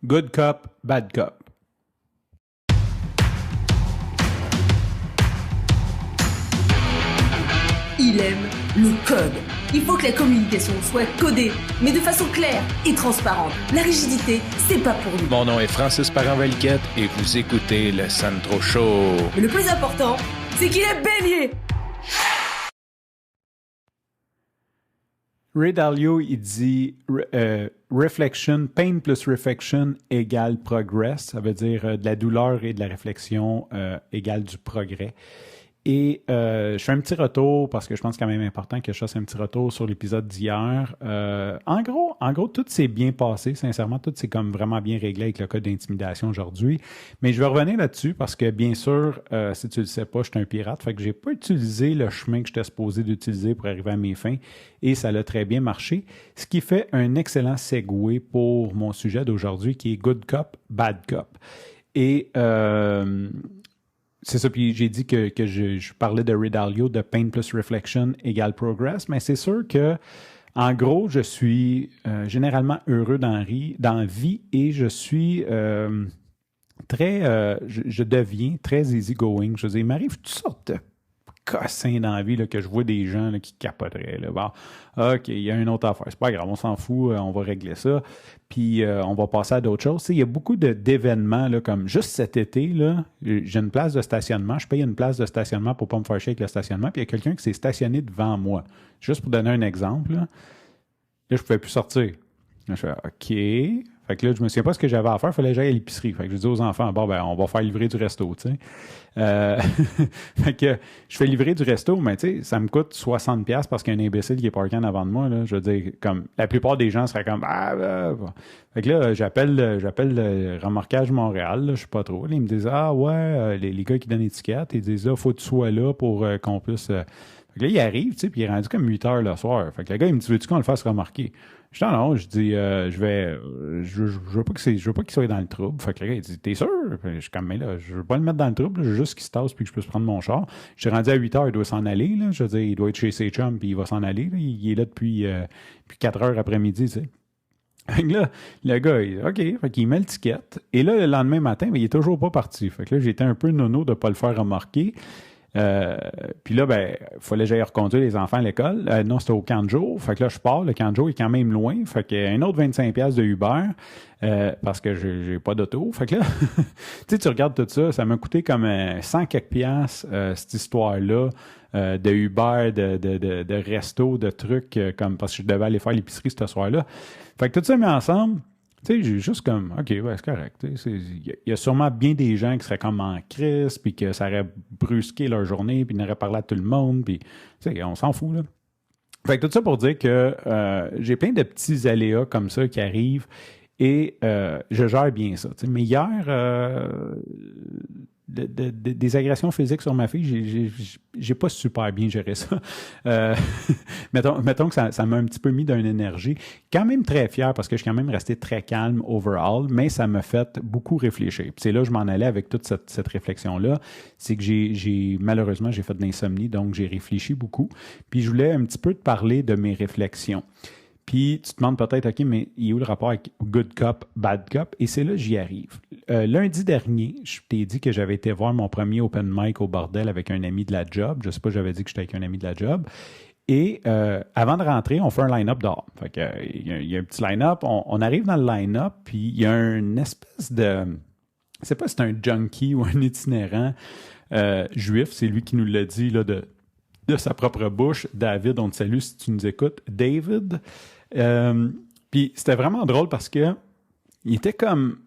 Good Cop, Bad Cop. Il aime le code. Il faut que la communication soit codée, mais de façon claire et transparente. La rigidité, c'est pas pour nous. Mon nom est Francis Parent-Valquette et vous écoutez le Sandro Show. Mais le plus important, c'est qu'il est bélier. Ray Dalio, il dit reflection, pain plus reflection égale progress. Ça veut dire de la douleur et de la réflexion égale du progrès. Et je fais un petit retour parce que je pense quand même important que je fasse un petit retour sur l'épisode d'hier. En gros, tout s'est bien passé. Sincèrement, tout s'est comme vraiment bien réglé avec le code d'intimidation aujourd'hui. Mais je vais revenir là-dessus parce que, bien sûr, si tu le sais pas, je suis un pirate. Fait que j'ai pas utilisé le chemin que j'étais supposé d'utiliser pour arriver à mes fins. Et ça a très bien marché. Ce qui fait un excellent segue pour mon sujet d'aujourd'hui qui est Good Cop, Bad Cop. Et c'est ça, puis j'ai dit que je parlais de Ray Dalio, de pain plus reflection égale progress, mais c'est sûr que, en gros, je suis généralement heureux dans la vie et je suis je deviens très easygoing. Je veux dire, il m'arrive toutes sortes de cossins dans la vie là, que je vois des gens là, qui capoteraient. Là. Bon, OK, il y a une autre affaire. C'est pas grave, on s'en fout, on va régler ça. Puis on va passer à d'autres choses. Il y a beaucoup d'événements, là, comme juste cet été, là, j'ai une place de stationnement. Je paye une place de stationnement pour ne pas me faire chier avec le stationnement. Puis il y a quelqu'un qui s'est stationné devant moi. Juste pour donner un exemple, là je ne pouvais plus sortir. Là, je fais OK. Fait que là, je me souviens pas ce que j'avais à faire. Il fallait que j'aille à l'épicerie. Fait que je dis aux enfants, bon, ben, on va faire livrer du resto, tu sais. Fait que je fais livrer du resto, mais tu sais, ça me coûte 60$ parce qu'il y a un imbécile qui est parké en avant de moi, là. Je veux dire, comme, la plupart des gens seraient comme, Fait que là, j'appelle le remorquage Montréal, là, je sais pas trop. Là, ils me disent, les gars qui donnent l'étiquette, ils disent, faut que tu sois là pour qu'on puisse. Fait que là, il arrive, tu sais, puis il est rendu comme 8 heures le soir. Fait que le gars, il me dit, veux-tu qu'on le fasse remarquer? Je dis, non, je dis, je veux pas qu'il soit dans le trouble. Fait que le gars, il dit, t'es sûr? Je suis comme, mais là, je veux pas le mettre dans le trouble, je veux juste qu'il se tasse puis que je puisse prendre mon char. Je suis rendu à 8 heures, il doit s'en aller, là. Je veux dire, il doit être chez ses chums puis il va s'en aller, là. Il est là depuis 4 heures après-midi, tu sais. Fait que là, le gars, il dit, OK, fait qu'il met l'étiquette. Et là, le lendemain matin, il est toujours pas parti. Fait que là, j'étais un peu nono de pas le faire remarquer. Puis là, ben, il fallait que j'aille reconduire les enfants à l'école. Non, c'était au camp de jour. Fait que là, je pars. Le camp de jour est quand même loin. Fait qu'il y a un autre 25$ de Uber parce que j'ai pas d'auto. Fait que là, tu regardes tout ça, ça m'a coûté comme 100 quelques piastres, cette histoire-là, de Uber, de resto, de trucs, comme parce que je devais aller faire l'épicerie ce soir-là. Fait que tout ça mis ensemble, tu sais, j'ai juste comme, OK, ouais, c'est correct. Il y a sûrement bien des gens qui seraient comme en crise, puis que ça aurait brusqué leur journée, puis ils n'auraient parlé à tout le monde, puis, tu sais, on s'en fout, là. Fait que tout ça pour dire que j'ai plein de petits aléas comme ça qui arrivent, et je gère bien ça. T'sais. Mais hier, des agressions physiques sur ma fille, j'ai pas super bien géré ça. Mettons que ça m'a un petit peu mis d'une énergie. Quand même très fier parce que je suis quand même resté très calme overall, mais ça m'a fait beaucoup réfléchir. Puis c'est là que je m'en allais avec toute cette réflexion-là. C'est que malheureusement, j'ai fait de l'insomnie, donc j'ai réfléchi beaucoup. Puis je voulais un petit peu te parler de mes réflexions. Puis tu te demandes peut-être, OK, mais il y a où le rapport avec Good Cop, Bad Cop? Et c'est là que j'y arrive. Lundi dernier, je t'ai dit que j'avais été voir mon premier open mic au bordel avec un ami de la job. Je ne sais pas, j'avais dit que j'étais avec un ami de la job. Et avant de rentrer, on fait un line-up dehors. Fait que, il y a un petit line-up. On arrive dans le line-up, puis il y a une espèce de... Je ne sais pas si c'est un junkie ou un itinérant juif. C'est lui qui nous l'a dit là, de sa propre bouche. David, on te salue si tu nous écoutes. David. Puis c'était vraiment drôle parce que il était comme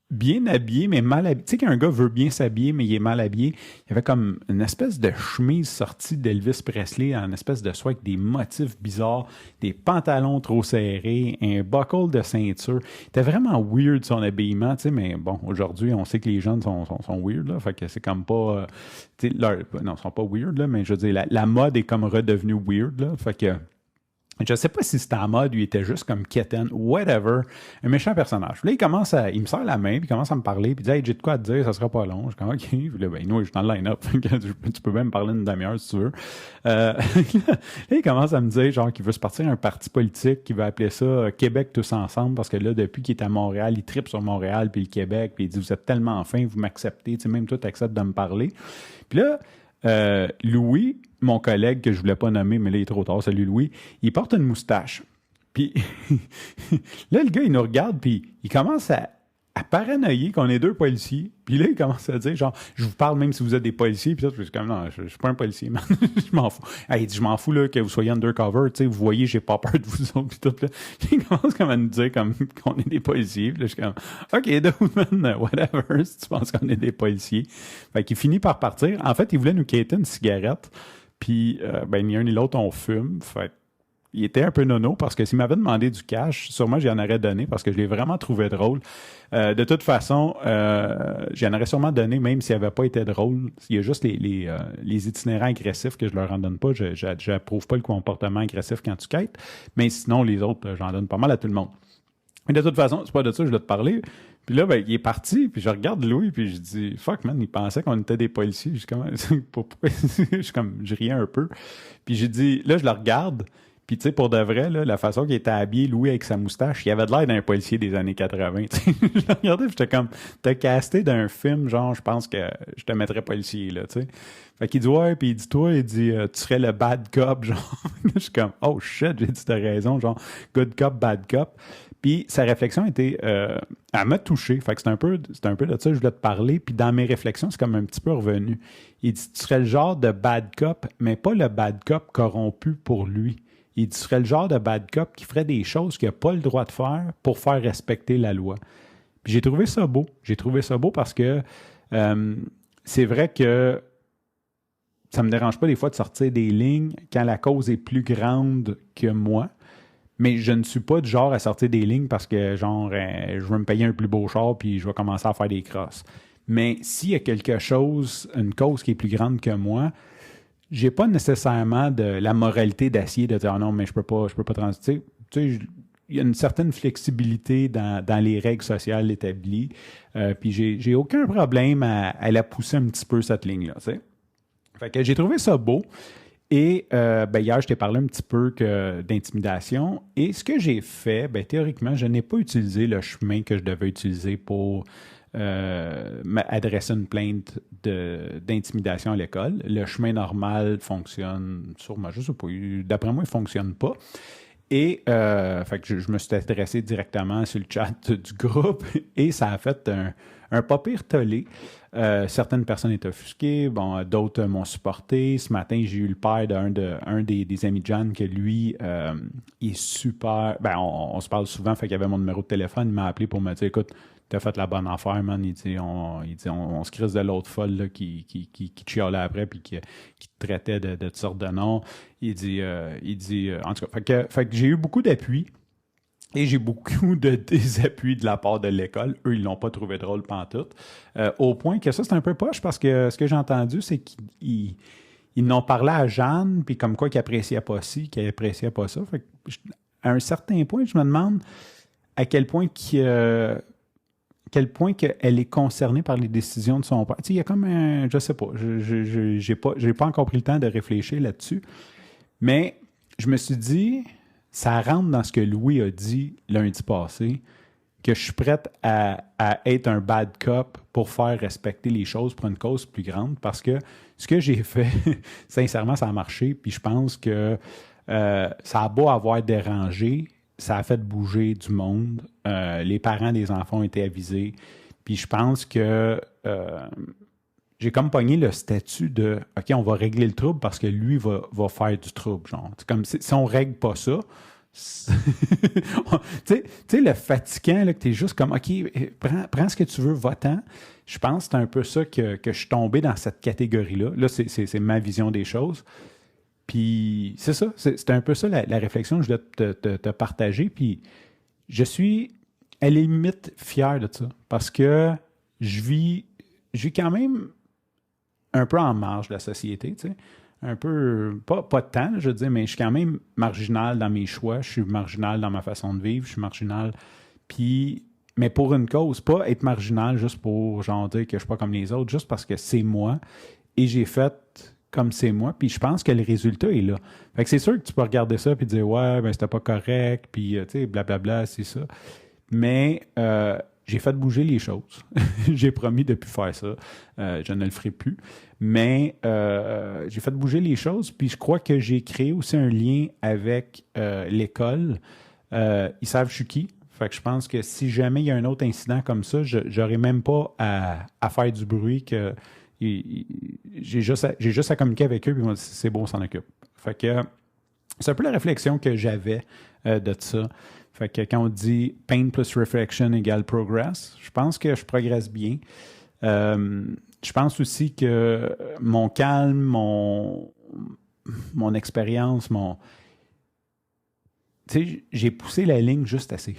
bien habillé, mais mal habillé. Tu sais qu'un gars veut bien s'habiller, mais il est mal habillé. Il avait comme une espèce de chemise sortie d'Elvis Presley, une espèce de soie avec des motifs bizarres, des pantalons trop serrés, un buckle de ceinture. Il était vraiment weird son habillement, tu sais, mais bon, aujourd'hui, on sait que les jeunes sont weird, là, fait que c'est comme pas... non, ils sont pas weird, là, mais je veux dire, la mode est comme redevenue weird, là, fait que... Je ne sais pas si c'était en mode, lui était juste comme quétaine, whatever, un méchant personnage. Là, il me serre la main, puis il commence à me parler, puis il dit, hey, j'ai de quoi te dire, ça sera pas long. Je suis comme, OK. Puis là, ben, nous, je suis dans le line-up. Tu peux même me parler une demi-heure si tu veux. Là, il commence à me dire, genre, qu'il veut se partir un parti politique, qu'il veut appeler ça Québec tous ensemble, parce que là, depuis qu'il est à Montréal, il tripe sur Montréal, puis le Québec, puis il dit, vous êtes tellement fin, vous m'acceptez, tu sais, même toi, tu acceptes de me parler. Puis là, Louis, mon collègue que je voulais pas nommer, mais là, il est trop tard, salut Louis, il porte une moustache. Puis là, le gars, il nous regarde, puis il commence à paranoïer qu'on est deux policiers. Puis là, il commence à dire, genre, je vous parle même si vous êtes des policiers. Puis ça, je suis comme, non, je suis pas un policier, man. Je m'en fous. Il dit, je m'en fous là, que vous soyez undercover. Tu sais, vous voyez, j'ai pas peur de vous autres. Puis tout, là. Puis il commence comme à nous dire comme, qu'on est des policiers. Puis là, je suis comme, OK, dude, man, whatever, si tu penses qu'on est des policiers. Fait qu'il finit par partir. En fait, il voulait nous quitter une cigarette. Puis, ben, ni un ni l'autre, on fume. Fait il était un peu nono parce que s'il m'avait demandé du cash, sûrement j'y en aurais donné parce que je l'ai vraiment trouvé drôle. De toute façon, j'y en aurais sûrement donné même s'il n'avait pas été drôle. Il y a juste les itinérants agressifs que je leur en donne pas. Je n'approuve pas le comportement agressif quand tu quêtes. Mais sinon, les autres, j'en donne pas mal à tout le monde. Mais de toute façon, c'est pas de ça que je voulais te parler. Puis là, ben, il est parti, puis je regarde Louis, puis je dis, fuck, man, il pensait qu'on était des policiers. Je suis comme, pourquoi? Je riais un peu. Puis j'ai dit, là, je le regarde. Puis, tu sais, pour de vrai, là, la façon qu'il était habillé, Louis, avec sa moustache, il avait de l'air d'un policier des années 80. Je le regardais, puis j'étais comme, t'as casté d'un film, genre, je pense que je te mettrais policier, là, tu sais. Fait qu'il dit, ouais, puis il dit, toi, il dit, tu serais le bad cop, genre. Je suis comme, oh shit, j'ai dit, t'as raison, genre, good cop, bad cop. Puis sa réflexion était, elle m'a touché. Fait que c'est un peu de ça que je voulais te parler. Puis dans mes réflexions, c'est comme un petit peu revenu. Il dit, tu serais le genre de bad cop, mais pas le bad cop corrompu pour lui. Il dit, tu serais le genre de bad cop qui ferait des choses qu'il n'a pas le droit de faire pour faire respecter la loi. Puis j'ai trouvé ça beau. J'ai trouvé ça beau parce que c'est vrai que ça me dérange pas des fois de sortir des lignes quand la cause est plus grande que moi. Mais je ne suis pas du genre à sortir des lignes parce que, genre, je veux me payer un plus beau char puis je vais commencer à faire des crosses. Mais s'il y a quelque chose, une cause qui est plus grande que moi, j'ai pas nécessairement de la moralité d'acier de dire non, mais je peux pas transiter. Tu sais, il y a une certaine flexibilité dans les règles sociales établies. Puis j'ai aucun problème à la pousser un petit peu, cette ligne-là. Tu sais. Fait que j'ai trouvé ça beau. Et ben, hier, je t'ai parlé un petit peu d'intimidation. Et ce que j'ai fait, ben, théoriquement, je n'ai pas utilisé le chemin que je devais utiliser pour adresser une plainte d'intimidation à l'école. Le chemin normal fonctionne sûrement, je ne sais pas, d'après moi, il ne fonctionne pas. Et fait que je me suis adressé directement sur le chat du groupe et ça a fait un pas pire tollé. Certaines personnes étaient offusquées, bon, d'autres m'ont supporté. Ce matin, j'ai eu le père d'un des amis de John que lui, il est super... Ben, on se parle souvent, fait qu'il avait mon numéro de téléphone, il m'a appelé pour me dire, écoute, t'as fait la bonne affaire, man. Il dit, on se crisse de l'autre folle là, qui te chialait après puis qui te traitait de toutes sortes de noms. Il dit, en tout cas, fait que j'ai eu beaucoup d'appui et j'ai beaucoup de désappuis de la part de l'école. Eux, ils l'ont pas trouvé drôle pantoute. Au point que ça, c'est un peu poche parce que ce que j'ai entendu, c'est qu'ils n'ont parlé à Jeanne puis comme quoi qu'ils appréciaient pas ci, qu'ils appréciaient pas ça. Fait que, à un certain point, je me demande à quel point qu'elle est concernée par les décisions de son père. Tu sais, il y a comme un... Je sais pas. J'ai pas encore pris le temps de réfléchir là-dessus. Mais je me suis dit, ça rentre dans ce que Louis a dit lundi passé, que je suis prête à être un bad cop pour faire respecter les choses pour une cause plus grande. Parce que ce que j'ai fait, sincèrement, ça a marché. Puis je pense que ça a beau avoir dérangé, ça a fait bouger du monde. Les parents des enfants ont été avisés. Puis je pense que j'ai comme pogné le statut de « OK, on va régler le trouble parce que lui va faire du trouble. » Genre, c'est comme si on ne règle pas ça. Tu sais, le fatigant, là, que tu es juste comme « OK, prends ce que tu veux, va-t'en. » Je pense que c'est un peu ça que je suis tombé dans cette catégorie-là. Là, c'est ma vision des choses. Puis c'est ça, c'est un peu ça la réflexion que je voulais te partager. Puis je suis à la limite fier de ça parce que je vis quand même un peu en marge de la société. Tu sais. un peu, pas tant, je veux dire, mais je suis quand même marginal dans mes choix, je suis marginal dans ma façon de vivre, je suis marginal, puis, mais pour une cause, pas être marginal juste pour, genre, dire que je suis pas comme les autres, juste parce que c'est moi, et j'ai fait comme c'est moi, puis je pense que le résultat est là. Fait que c'est sûr que tu peux regarder ça puis dire, ouais, ben c'était pas correct, puis, tu sais, blablabla, c'est ça. Mais j'ai fait bouger les choses. J'ai promis de ne plus faire ça. Je ne le ferai plus. Mais j'ai fait bouger les choses. Puis je crois que j'ai créé aussi un lien avec l'école. Ils savent je suis qui. Fait que je pense que si jamais il y a un autre incident comme ça, j'aurais même pas à faire du bruit que j'ai juste à communiquer avec eux puis ils vont dire c'est bon, on s'en occupe. Fait que c'est un peu la réflexion que j'avais de ça. Fait que quand on dit pain plus reflection égale progress, je pense que je progresse bien. Je pense aussi que mon calme, mon expérience, tu sais, j'ai poussé la ligne juste assez.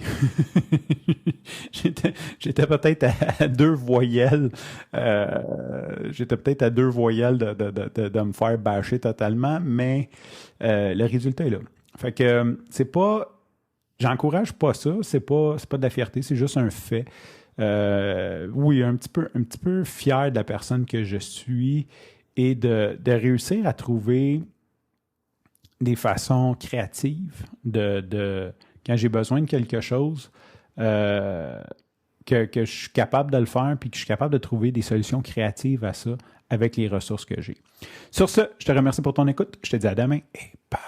J'étais peut-être à 2 voyelles. J'étais peut-être à 2 voyelles de me faire bâcher totalement, mais le résultat est là. Fait que c'est pas... J'encourage pas ça, c'est pas de la fierté, c'est juste un fait. Oui, un petit peu fier de la personne que je suis et de réussir à trouver des façons créatives de quand j'ai besoin de quelque chose, que je suis capable de le faire puis que je suis capable de trouver des solutions créatives à ça avec les ressources que j'ai. Sur ce, je te remercie pour ton écoute. Je te dis à demain et bye.